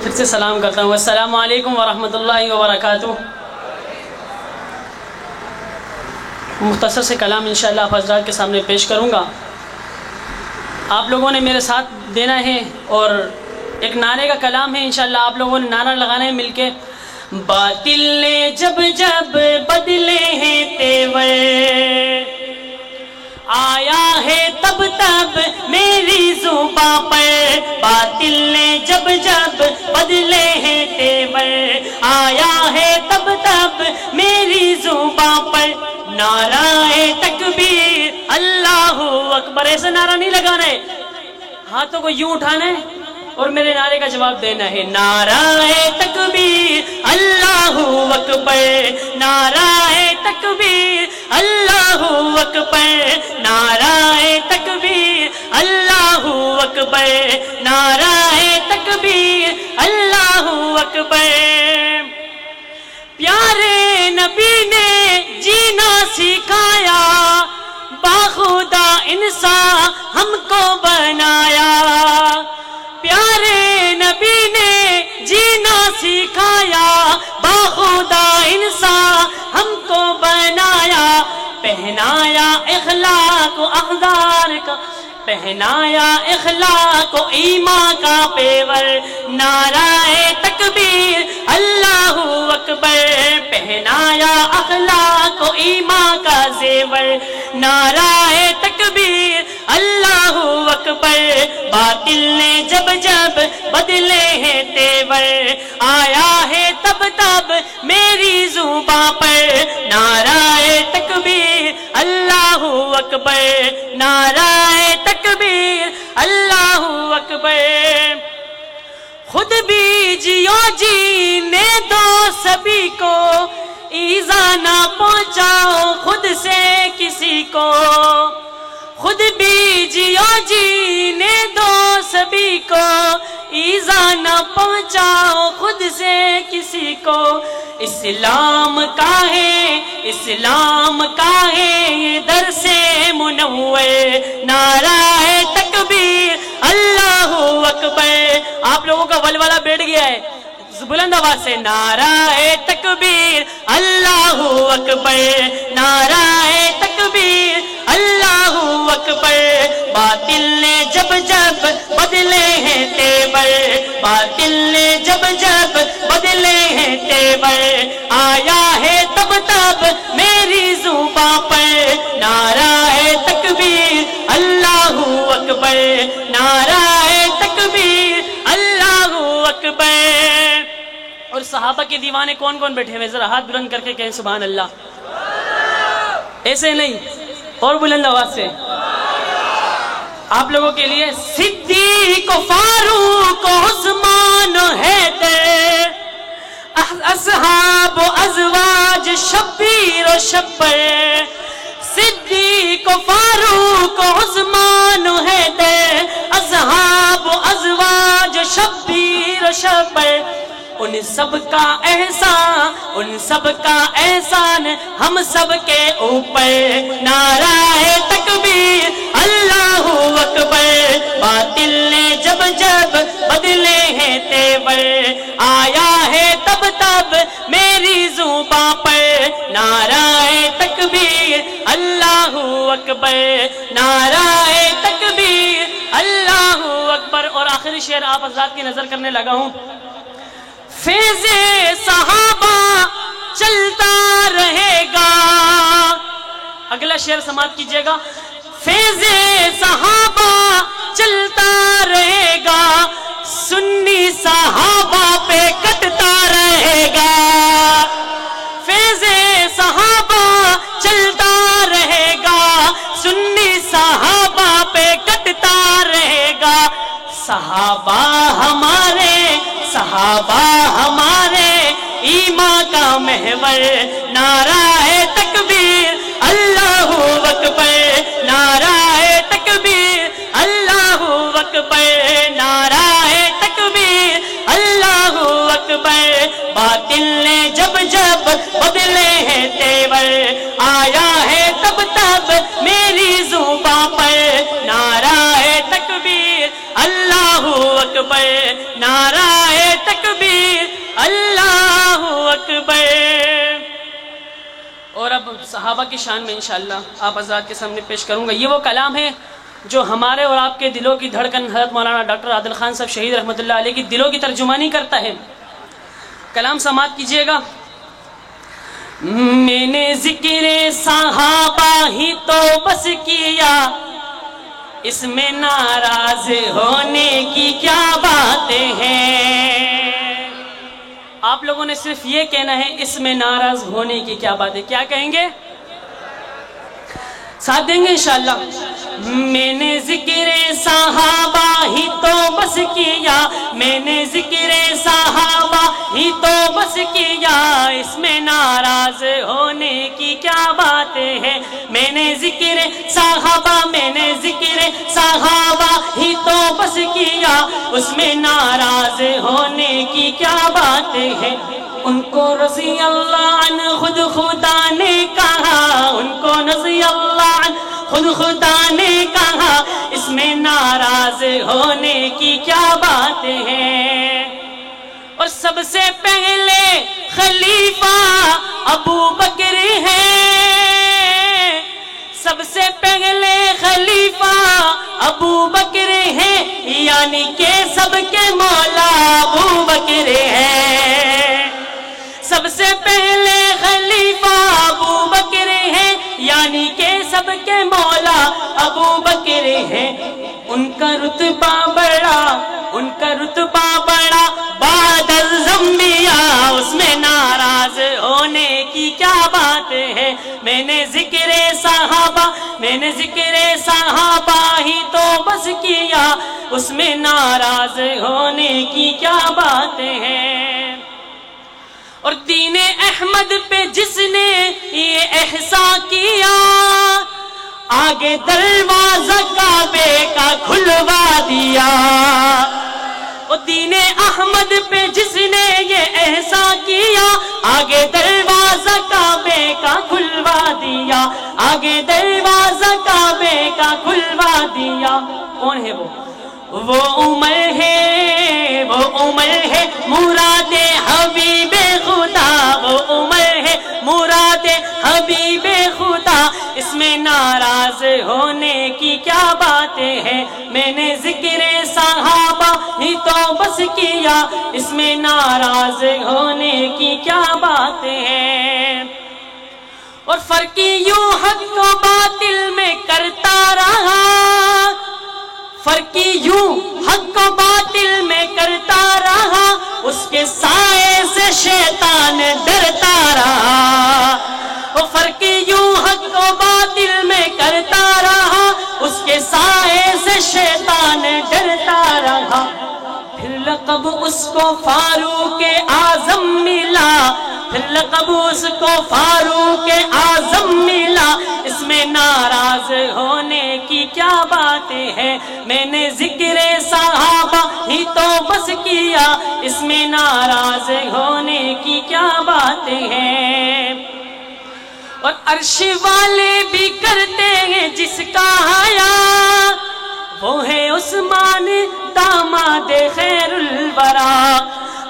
پھر سے سلام کرتا ہوں. السلام علیکم ورحمۃ اللہ وبرکاتہ. مختصر سے کلام انشاءاللہ آپ حضرات کے سامنے پیش کروں گا. آپ لوگوں نے میرے ساتھ دینا ہے اور ایک نعرے کا کلام ہے. انشاءاللہ آپ لوگوں نے نعرہ لگانا ہے مل کے. باطل نے جب جب بدلے ہیں تیور، آیا ہے تب تب میری زباں پر. باطل نے جب جب بدلے ہیں تیور، آیا ہے تب تب میری زباں پر. نعرہ تکبیر اللہ اکبر. ایسا نعرہ نہیں لگانا ہے، ہاتھوں کو یوں اٹھانا ہے اور میرے نعرے کا جواب دینا ہے. نعرہ تکبیر اللہ اکبر، نعرہ تکبیر اللہ اکبر، نعرہ تکبیر اللہ اکبر، نعرہ تکبیر اللہ اکبر. پیارے نبی نے جینا سکھایا، باخدا انسان ہم کو بنایا. پیارے نبی نے جینا سکھایا، باخدا انسان ہم کو بنایا. پہنایا اخلاق و اقدار کا، پہنایا اخلاق و ایمان کا پیور. نعرہ تکبیر اللہ اکبر، پہنایا اخلاق و ایمان کا زیور. نعرہ تکبیر اللہ اکبر. باطل نے جب جب بدلے ہیں تیور، آیا ہے تب تب میری زباں پر. نعرہ تکبیر اللہ اکبر، نعرہ تکبیر اللہ اکبر. خود بھی جیو جینے دو سبھی کو، ایذا نہ پہنچاؤ خود سے کسی کو. خود بھی جیو جینے دو سبھی کو، ایذا نہ پہنچاؤ خود سے کسی کو. اسلام کا ہے، اسلام کا ہے یہ در سے منور. نعرہ تکبیر اللہ اکبر. آپ لوگوں کا ولولہ بیٹھ گیا ہے، بلند آواز سے نعرہ تکبیر اللہ اکبر، نعرہ تکبیر اللہ اکبر. باطل نے جب جب بدلے ہیں تیور، باطل نے جب جب بدلے ہیں تیور، آیا ہے تب تب میری زباں پر. نعرہ تکبیر اللہ اکبر، نعرہ تکبیر اللہ اکبر. اور صحابہ کے دیوانے کون کون بیٹھے ہوئے؟ ذرا ہاتھ بلند کر کے کہیں سبحان اللہ. ایسے نہیں، اور بلند آواز سے. آپ لوگوں کے لیے صدیق فاروق عثمان حیدر، اصحاب ازواج شبیر و شبر. صدیق فاروق عثمان حیدر، اصحاب ازواج شبیر و شبر. ان سب کا احسان، ان سب کا احسان ہم سب کے اوپر. نعرہ تکبیر اللہ اکبر. باطل نے جب جب بدلے ہیں تیور، آیا ہے تب تب میری زباں پر. نعرہ تکبیر اللہ اکبر، نعرہ تکبیر اللہ اکبر. اور آخری شعر آپ حضرات کی نظر کرنے لگا ہوں. فیض صحابہ چلتا رہے گا. اگلا شعر سماعت کیجئے گا. فیض صحابہ چلتا رہے گا، سنی صحابہ پہ کٹتا رہے گا. فیض صحابہ چلتا رہے گا، سنی صحابہ پہ کٹتا رہے گا. صحابہ ہمارے، صحابہ ہمارے ایمان کا محور. نعرہ تکبیر اللہ اکبر، نعرہ تکبیر اللہ اکبر، نعرہ تکبیر اللہ اکبر. باطل نے جب جب بدلے ہیں تیور، آیا ہے تب تب میری زباں پر. نعرہ تکبیر اللہ اکبر، نعرہ اور اب صحابہ کی شان میں انشاءاللہ آپ حضرات کے سامنے پیش کروں گا. یہ وہ کلام ہے جو ہمارے اور آپ کے دلوں کی دھڑکن حضرت مولانا ڈاکٹر عادل خان صاحب شہید رحمۃ اللہ علیہ کی دلوں کی ترجمانی کرتا ہے. کلام سماعت کیجئے گا. میں نے ذکر صحابہ ہی تو بس کیا، اس میں ناراض ہونے کی کیا باتیں ہیں. آپ لوگوں نے صرف یہ کہنا ہے اس میں ناراض ہونے کی کیا باتیں. کیا کہیں گے؟ ساتھ دیں گے انشاءاللہ. میں نے ذکر صحابہ ہی تو بس کیا، میں نے ذکر صحابہ ہی تو بس کیا، اس میں ناراض ہونے کی کیا باتیں ہیں. میں نے ذکر صحابہ، میں نے ذکر صحابہ ہی تو بس کیا، اس میں ناراض ہونے کی کیا باتیں ہیں. ان کو رضی اللہ عنہ خود خدا نے کہا، ان کو رضی اللہ عنہ خود خدا نے کہا، اس میں ناراض ہونے کی کیا باتیں ہیں. اور سب سے پہلے خلیفہ ابو بکر ہے، سب سے پہلے خلیفہ ابو بکر ہے، یعنی کہ سب کے مولا ابو بکر ہے. سب سے پہلے خلیفہ ابو بکر ہے، یعنی کہ سب کے مولا ابو بکر ہے. ان کا رتبہ بڑا، ان کا رتبہ بڑا بعد الانبیاء، اس میں ناراض ہونے کی کیا بات ہے. میں نے ذکر صحابہ، میں نے ذکر صحابہ ہی تو بس کیا، اس میں ناراض ہونے کی کیا باتیں ہیں. اور دین احمد پہ جس نے یہ احسان کیا، آگے دروازہ کعبے کا کھلوا دیا. اور دین احمد پہ جس نے یہ احسان کیا، آگے دروازہ کعبے کا کھلوا دیا، آگے دروازہ کعبے کا کھلوا دیا. کون ہے وہ عمر ہے، وہ عمر ہے مراد حبیب خدا، وہ عمر ہے مراد حبیب خدا، اس میں ناراض ہونے کی کیا باتیں ہیں. میں نے ذکر صحابہ ہی تو بس کیا، اس میں ناراض ہونے کی کیا باتیں ہیں. اور فرقی یوں حق و باطل میں کرتا رہا، فرقی یوں حق و باطل میں کرتا رہا، اس کے سائے سے شیطان ڈرتا رہا. وہ فرقی یوں حق و باطل میں کرتا رہا، اس کے سائے سے شیطان ڈرتا رہا. پھر لقب اس کو فاروق اعظم ملا، پھر لقب اس کو فاروق اعظم ملا، اس میں ناراض ہونے کی کیا باتیں ہیں. میں نے ذکر صحابہ ہی تو بس کیا، اس میں ناراض ہونے کی کیا باتیں ہیں. اور عرش والے بھی کرتے ہیں جس کا حیا، وہ ہے عثمان داماد خیر الورا.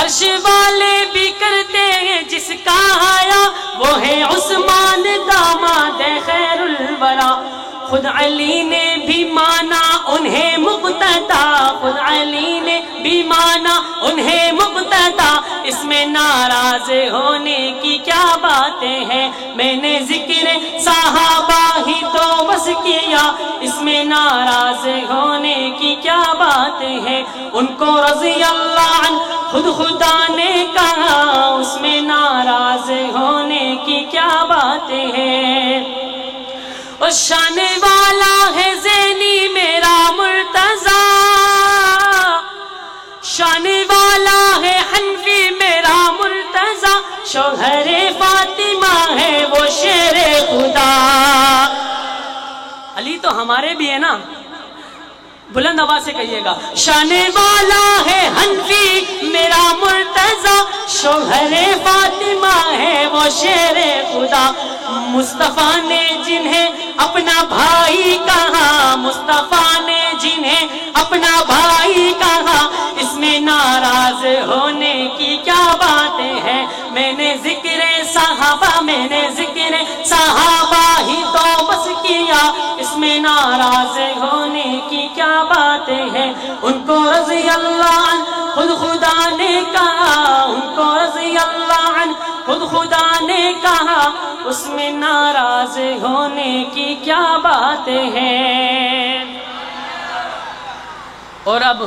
عرش والے بھی کرتے ہیں جس کا حیا، وہ ہے عثمان داماد خیر الورا. خود علی نے بھی مانا انہیں مقتدا، خود علی نے بھی مانا انہیں مقتدا، اس میں ناراض ہونے کی کیا باتیں ہیں. میں نے ذکر صحابہ ہی تو بس کیا، اس میں ناراض ہونے کی کیا باتیں ہیں. ان کو رضی اللہ عنہ خود خدا نے کہا، اس میں ناراض ہونے کی کیا باتیں ہیں. اور شان والا ہے زینی میرا مرتضی، شان والا ہے حنفی میرا مرتضی، شوہر فاطمہ ہے وہ شیر خدا. علی تو ہمارے بھی ہے نا، بلند آواز سے کہیے گا. شان والا ہے حنفی میرا مرتضی، شوہر فاطمہ ہے وہ شیر خدا. مصطفیٰ نے جنہیں اپنا بھائی کہا، مصطفیٰ نے جنہیں اپنا بھائی کہا، اس میں ناراض ہونے کی کیا باتیں ہیں. میں نے ذکر صحابہ، میں نے ذکر صحابہ ہی تو بس کیا، اس میں ناراض ہونے کی کیا باتیں ہیں؟ ان کو رضی اللہ عنہ خود خدا نے کہا، ان کو رضی اللہ عنہ خود خدا نے کہا، اس میں ناراض ہونے کی کیا باتیں ہیں؟ اور اب